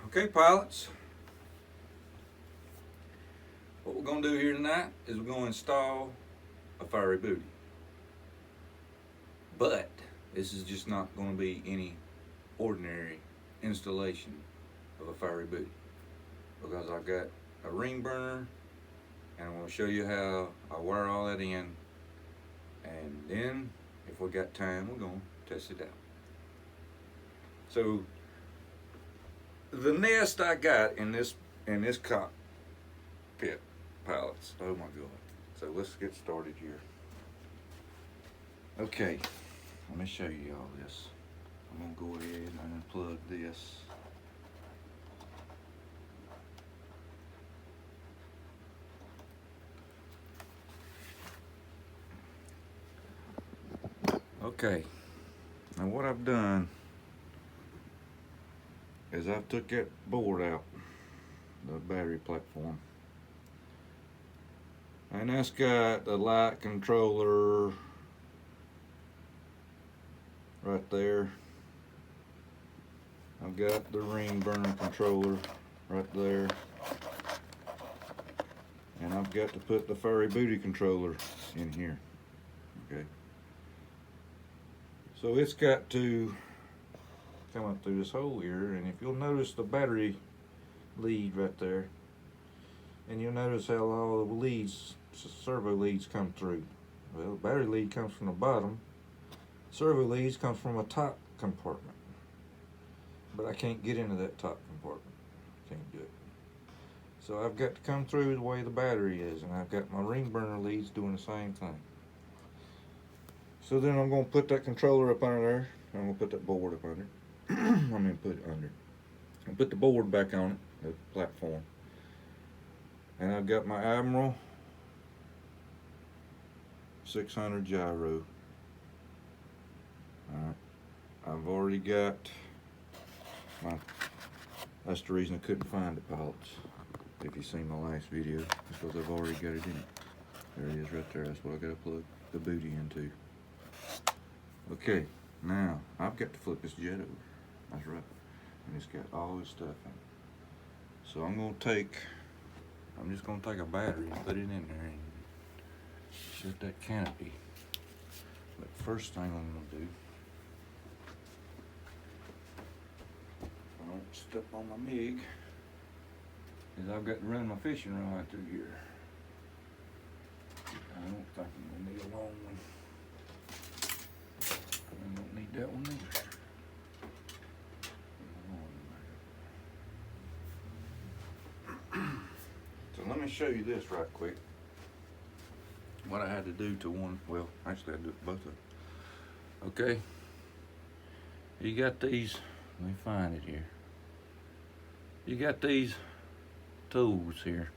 Okay, pilots, what we're going to do here tonight is we're going to install a Firey booty. But this is just not going to be any ordinary installation of a Firey booty, because I've got a ring burner and I'm going to show you how I wire all that in, and then if we got time we're going to test it out. So the nest I got in this cockpit, pilots, oh my god. So let's get started here. Okay, let me show you all this. I'm gonna go ahead and unplug this. Okay, now what I've done is I've took that board out, the battery platform, and that's got the light controller right there. I've got the ring burner controller right there, and I've got to put the Firey booty controller in here. Okay, so it's got to come up through this hole here, and if you'll notice the battery lead right there, and you'll notice how all the leads, servo leads, come through. Well, the battery lead comes from the bottom, servo leads come from a top compartment, but I can't get into that top compartment. Can't do it. So I've got to come through the way the battery is, and I've got my ring burner leads doing the same thing. So then I'm going to put that controller up under there. I'm going to put that board up under. I mean, put it under. And put the board back on it, the platform. And I've got my Admiral 600 gyro. Alright. I've already got my, that's the reason I couldn't find it, pilots. If you've seen my last video, because I've already got it in it. There it is right there. That's what I got to plug the booty into. Okay, now I've got to flip this jet over. That's right. And it's got all this stuff in it. So I'm just going to take a battery and put it in there and shut that canopy. But first thing I'm going to do, I don't step on my MIG, is I've got to run my fishing rod through here. I don't think I'm going to need a long one. I don't need that one either. So let me show you this right quick. What I had to do to one, well, actually I do both of them. Okay. You got these, let me find it here. You got these tools here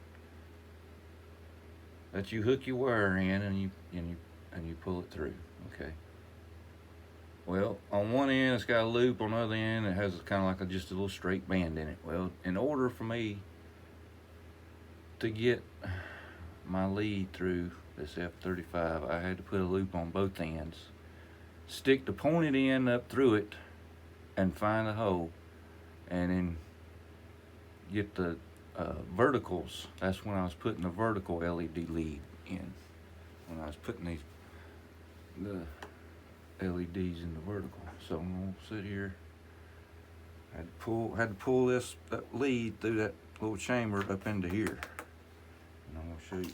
that you hook your wire in and you pull it through. Okay. Well, on one end it's got a loop, on the other end it has kind of like just a little straight band in it. Well, in order for me to get my lead through this F-35, I had to put a loop on both ends, stick the pointed end up through it and find a hole, and then get the verticals. That's when I was putting the vertical LED lead in, when I was putting the LEDs in the vertical. So I'm gonna sit here. Had to pull that lead through that little chamber up into here, and I'm gonna show you.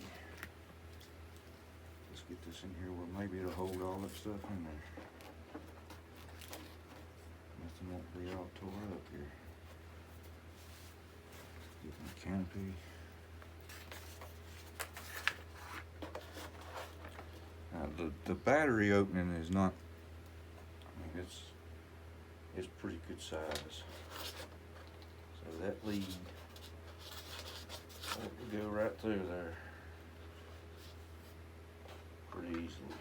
Let's get this in here where maybe it'll hold all that stuff in there. Nothing won't be all tore up here. Get my canopy. Now the battery opening is not, I mean, it's pretty good size. So that lead will go right through there pretty easily.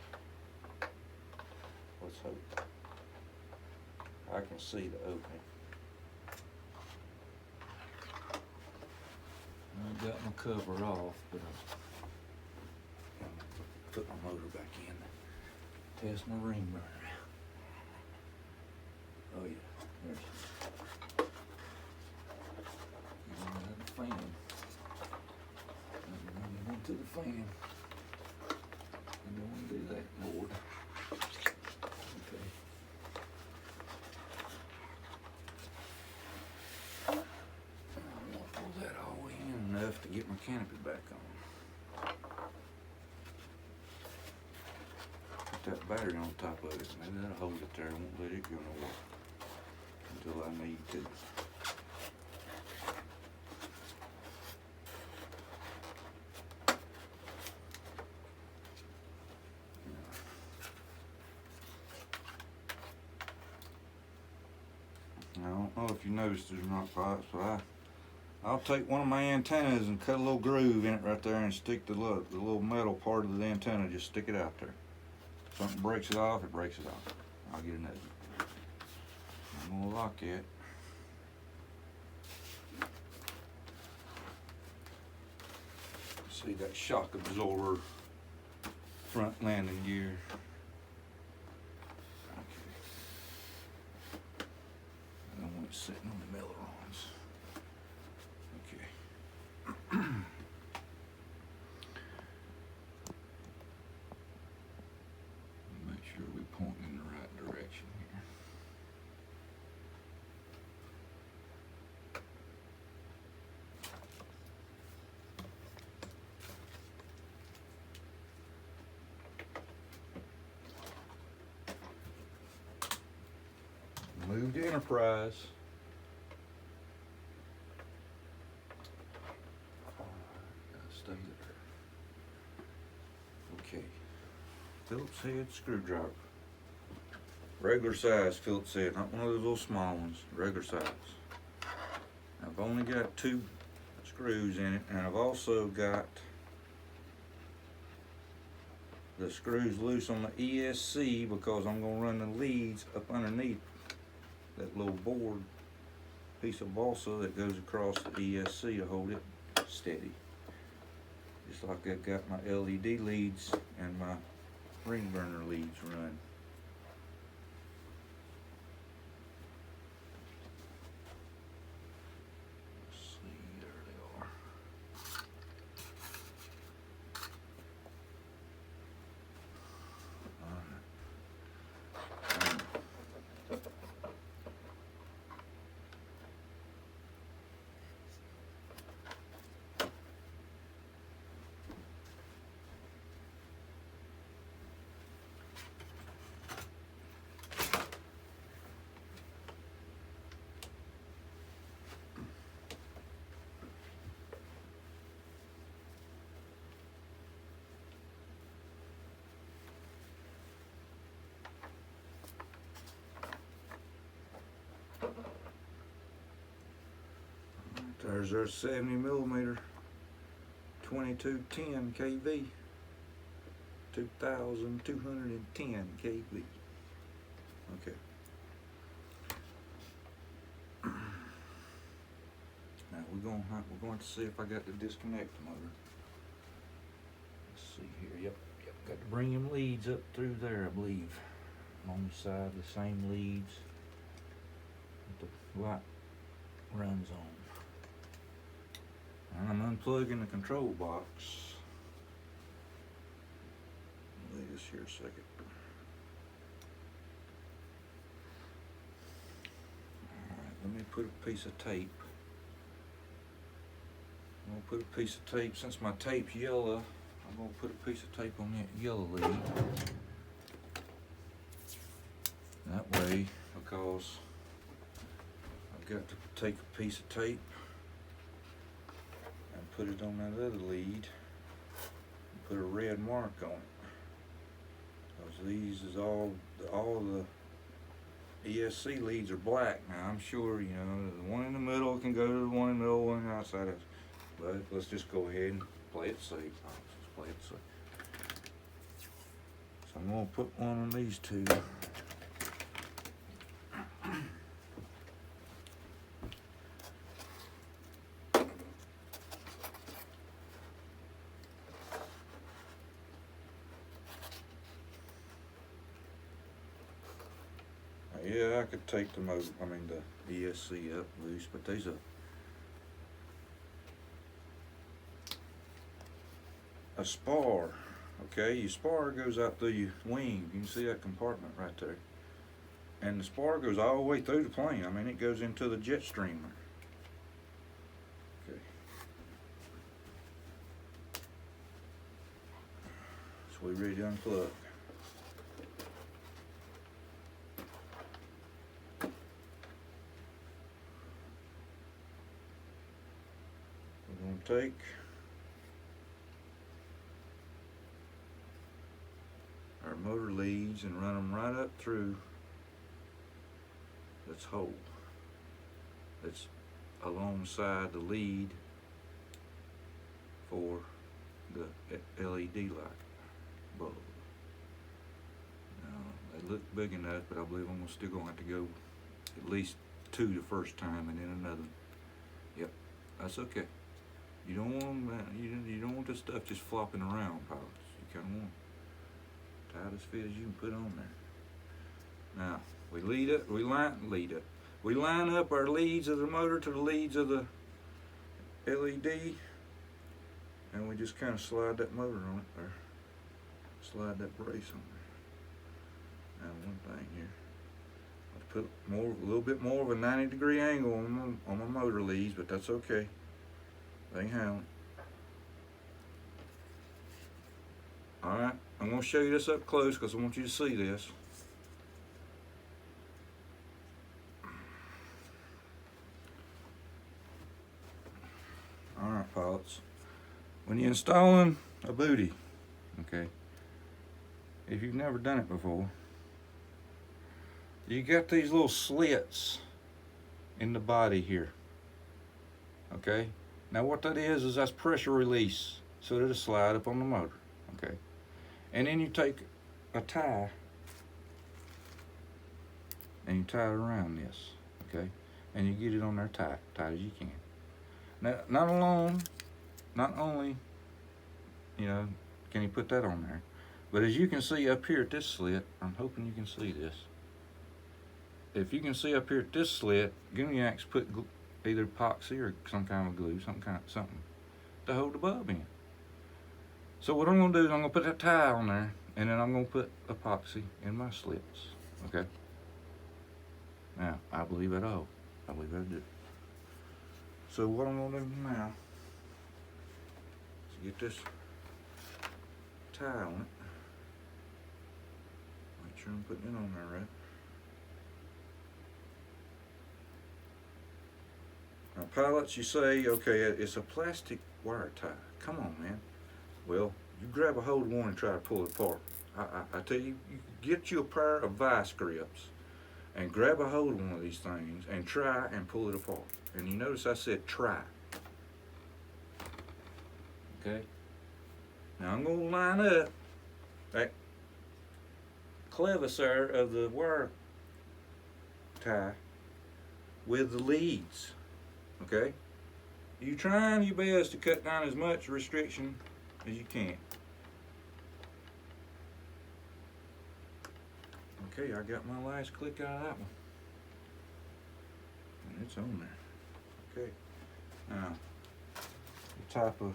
Let's hope. I can see the opening. I got my cover off, but I'm put my motor back in. Test my ring burner. Oh yeah, there's fan. You don't want to do that, Lord. Okay. I want to pull that all in enough to get my canopy back on. Put that battery on top of it. Maybe that'll hold it there. I won't let it go nowhere until I need to. I don't know if you noticed there's not pipes, but I'll take one of my antennas and cut a little groove in it right there and stick the little metal part of the antenna, just stick it out there. If something breaks it off, it breaks it off. I'll get another. I'm gonna lock it. See that shock absorber front landing gear. Sitting on the ailerons. Okay. Make sure we point in the right direction here. Move to Enterprise. Stay there. Okay. Phillips head screwdriver. Regular size Phillips head, not one of those little small ones. Regular size. I've only got 2 screws in it, and I've also got the screws loose on the ESC because I'm going to run the leads up underneath that little board piece of balsa that goes across the ESC to hold it steady. Just like I've got my LED leads and my ring burner leads run. Let's see, there they are. There's our 70mm 2210 kV, 2210 kV. Okay. Now we're going to see if I got to disconnect the motor. Let's see here. Yep. Got to bring them leads up through there, I believe. On the side, the same leads that the light runs on. And I'm unplugging the control box. Wait just here a second. Alright, let me put a piece of tape. I'm going to put a piece of tape, since my tape's yellow, I'm going to put a piece of tape on that yellow lead. That way, because I've got to take a piece of tape put it on that other lead and put a red mark on it, because these is all the ESC leads are black. Now I'm sure, you know, the one in the middle can go to the one in the middle, one outside of, but let's just go ahead and play it safe. Let's play it safe. So I'm going to put one on these 2. Yeah, I could take the the ESC up loose, but there's a 50 a spar. Okay, your spar goes out through your wing. You can see that compartment right there. And the spar goes all the way through the plane. I mean, it goes into the jet streamer. Okay. So we're ready to unplug. We're going to take our motor leads and run them right up through this hole that's alongside the lead for the LED light bulb. Now, they look big enough, but I believe I'm still going to have to go at least 2 the first time and then another. Yep, that's okay. You don't want them, you don't want this stuff just flopping around, pilots. You kind of want tight as fit as you can put on there. Now, we line up our leads of the motor to the leads of the LED, and we just kind of slide that motor on it, or slide that brace on there. Now, one thing here, I'll put a little bit more of a 90-degree angle on my motor leads, but that's okay. They handle it. All right, I'm going to show you this up close because I want you to see this. All right, pilots. When you're installing a booty, okay, if you've never done it before, you got these little slits in the body here, okay? Now what that is that's pressure release, so it'll slide up on the motor, okay? And then you take a tie and you tie it around this, okay? And you get it on there tight as you can. Now, not only, you know, can you put that on there, but as you can see up here at this slit, I'm hoping you can see this. If you can see up here at this slit, Guniacs put either epoxy or some kind of glue, something to hold the bulb in. So what I'm gonna do is I'm gonna put that tie on there, and then I'm gonna put epoxy in my slits, okay? Now, I believe that'll hold. I believe that'll do. So what I'm gonna do now is get this tie on it. Make sure I'm putting it on there right. Now, pilots, you say, okay, it's a plastic wire tie. Come on, man. Well, you grab a hold of one and try to pull it apart. I tell you, you get you a pair of vice grips and grab a hold of one of these things and try and pull it apart. And you notice I said try. Okay? Now I'm going to line up that clevis there of the wire tie with the leads. Okay? You're trying your best to cut down as much restriction as you can. Okay, I got my last click out of that one. And it's on there. Okay. Now, the type of,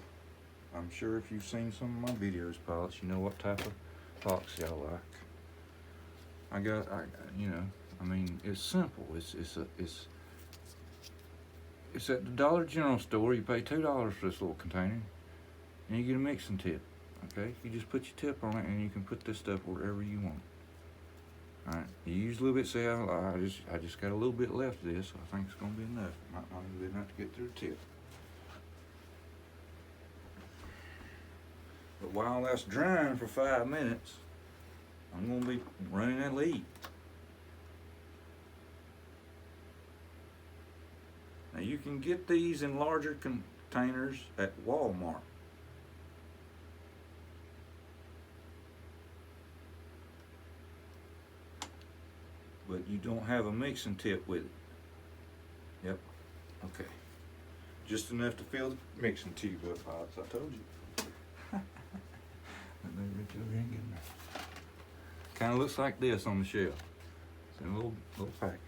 I'm sure if you've seen some of my videos, pilots, you know what type of epoxy I like. You know, I mean, it's simple. It's at the Dollar General store. You pay $2 for this little container, and you get a mixing tip. Okay, you just put your tip on it, and you can put this stuff wherever you want. All right, you use a little bit. Say, I just got a little bit left of this. So I think it's gonna be enough. Might not even be enough to get through the tip. But while that's drying for 5 minutes, I'm gonna be running that lead. Now you can get these in larger containers at Walmart. But you don't have a mixing tip with it. Yep, okay. Just enough to fill the mixing tube up, pilots, I told you. Let me reach over here and get in there. Kind of looks like this on the shelf. It's in a little packet.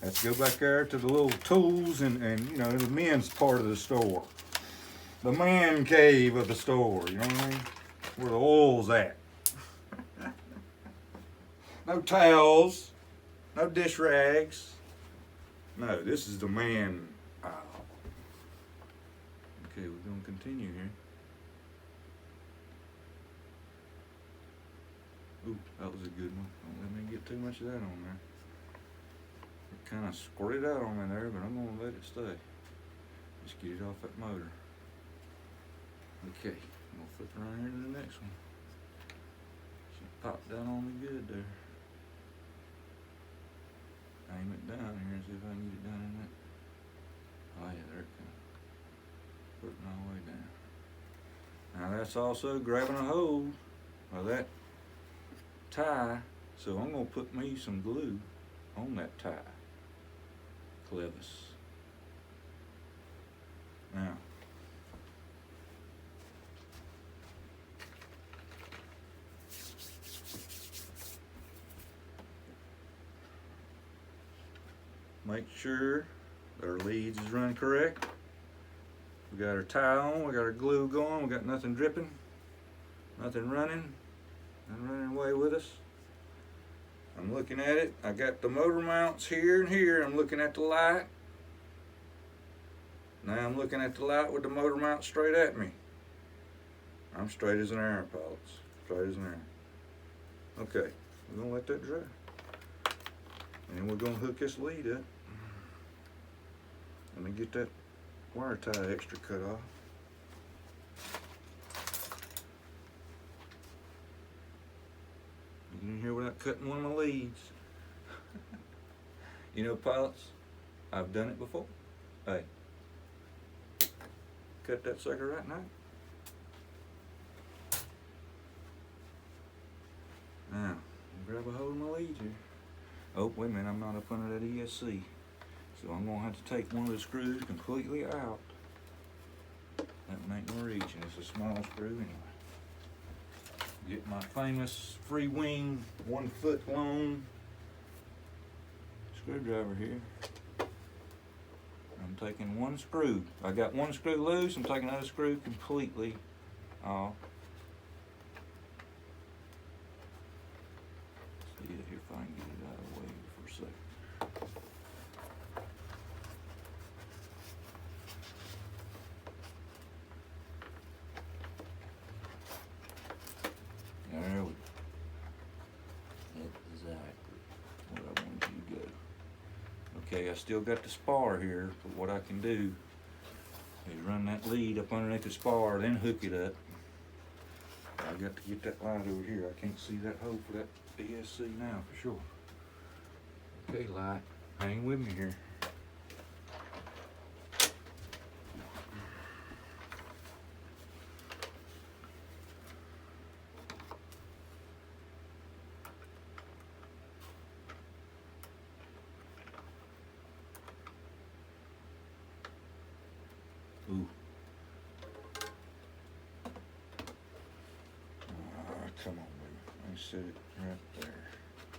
Have to go back there to the little tools and you know, the men's part of the store. the man cave of the store, you know what I mean? Where the oil's at. No towels, no dish rags. No, this is the man aisle. Okay, we're gonna continue here. Ooh, that was a good one. Don't let me get too much of that on there. It kind of squirted out on me there, but I'm gonna let it stay. Just get it off that motor. Okay, I'm gonna flip around here to the next one. She popped down on me good there. Aim it down here and see if I can get it down in that. Oh yeah, there it comes. Putting all the way down. Now that's also grabbing a hold of that tie, so I'm gonna put me some glue on that tie clevis. Now, make sure that our leads is running correct. We got our tie on, we got our glue going, we got nothing dripping, nothing running. I'm running away with us. I'm looking at it. I got the motor mounts here and here. I'm looking at the light. Now I'm looking at the light with the motor mount straight at me. I'm straight as an arrow, pilots. Straight as an arrow. Okay, we're gonna let that dry. And then we're gonna hook this lead up. Let me get that wire tie extra cut off. Get in here without cutting one of my leads. You know, pilots, I've done it before. Hey, cut that sucker right now. Now, grab a hold of my leads here. Oh, wait a minute, I'm not up under that ESC. So I'm gonna have to take one of the screws completely out. That one ain't gonna reach, and it's a small screw anyway. Get my famous Freewing 1 foot long screwdriver here. I'm taking one screw. I got one screw loose. I'm taking another screw completely off. See it here if I can get it out of the way for a second. There we go. That's exactly where I wanted you to go. Okay, I still got the spar here, but what I can do is run that lead up underneath the spar, then hook it up. I got to get that light over here. I can't see that hole for that ESC now for sure. Okay, light, hang with me here. Ooh. Come on, baby. Let me set it right there.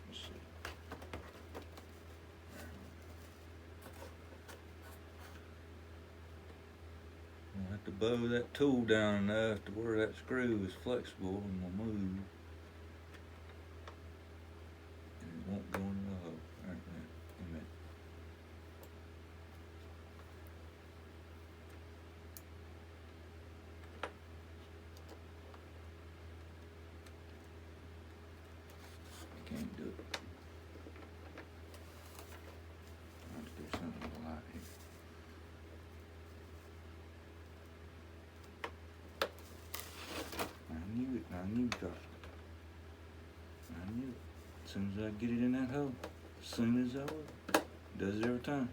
Let's see. I'll have to bow that tool down enough to where that screw is flexible and will move. And it won't go in the hole. All right, a minute. Can't do it. I have to do something with the light here. I knew it. I knew it. I knew it. As soon as I get it in that hole, as soon as I will. Does it every time.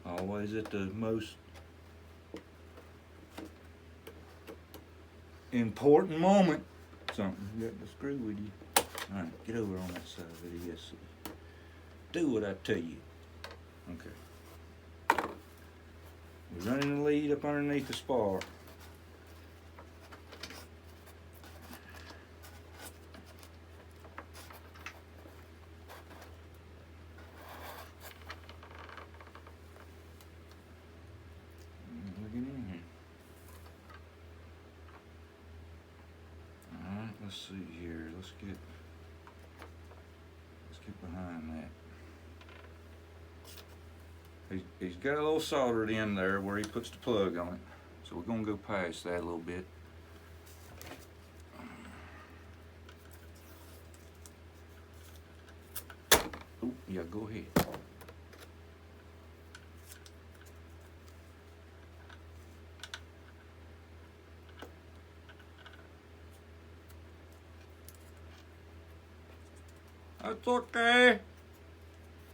Always at the most important moment. Something. You got the screw with you. Alright, get over on that side of it, yes. Do what I tell you. Okay. We're running the lead up underneath the spar. Look in here. let's see here. Let's get behind that. He's got a little soldered in there where he puts the plug on it. So we're gonna go past that a little bit. Oh, yeah, go ahead. That's okay.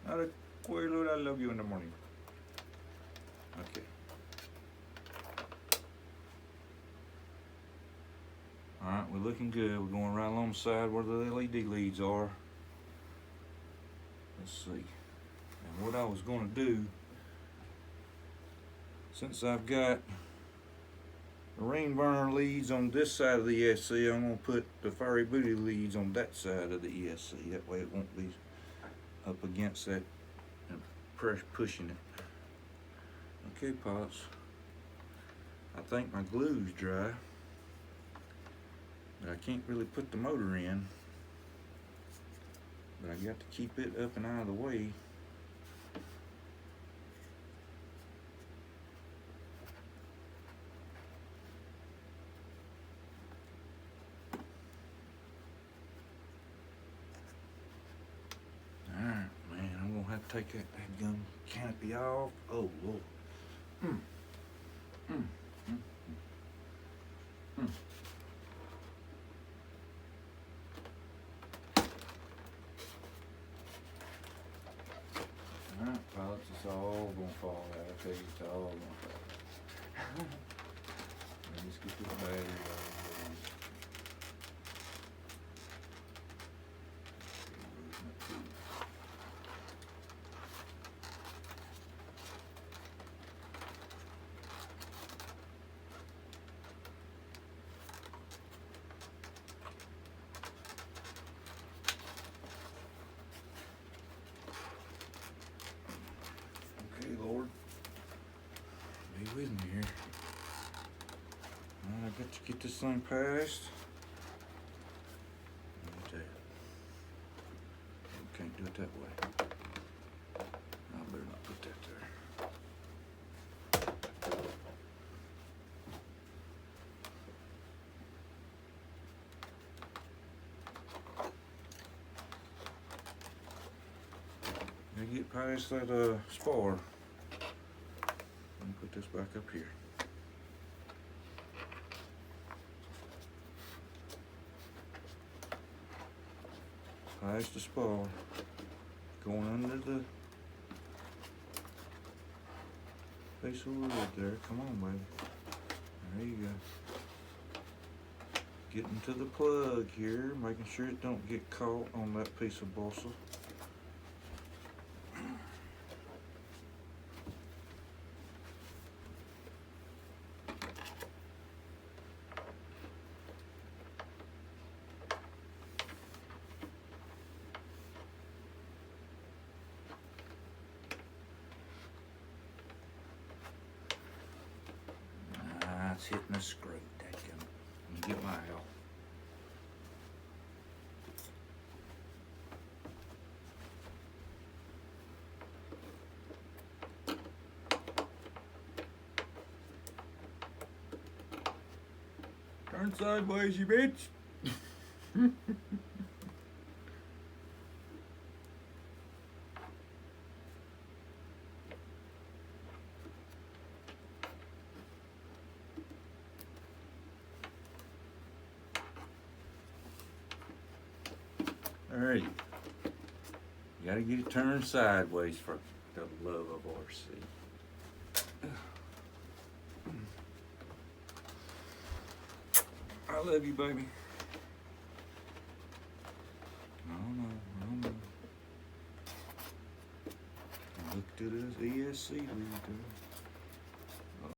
Not a Quaalude, I love you in the morning. Okay. Alright, we're looking good. We're going right along the side where the LED leads are. Let's see. And what I was going to do, since I've got the ring burner leads on this side of the ESC, I'm going to put the Firey booty leads on that side of the ESC. That way it won't be up against that and pushing it. Okay, Pops. I think my glue's dry. But I can't really put the motor in. But I got to keep it up and out of the way. Alright, man, I'm gonna have to take that gun canopy off. Oh, Lord. Alright, pilots, it's all gonna fall out. I tell you, it's all gonna fall out. Let me just get this battery out. Okay, Lord, be with me here. All right, I got to get this thing passed. Can't do it that way. I better not put that there. Now get past that spar. And put this back up here. Past the spar. Going under the piece of wood there. Come on, baby. There you go. Getting to the plug here, making sure it don't get caught on that piece of balsa. It's hitting the screw. Dadgum. Let me get my help. Turn sideways, you bitch. There you go. You gotta get it turned sideways for the love of RC. I love you, baby. I know. Looked at his ESC lead there.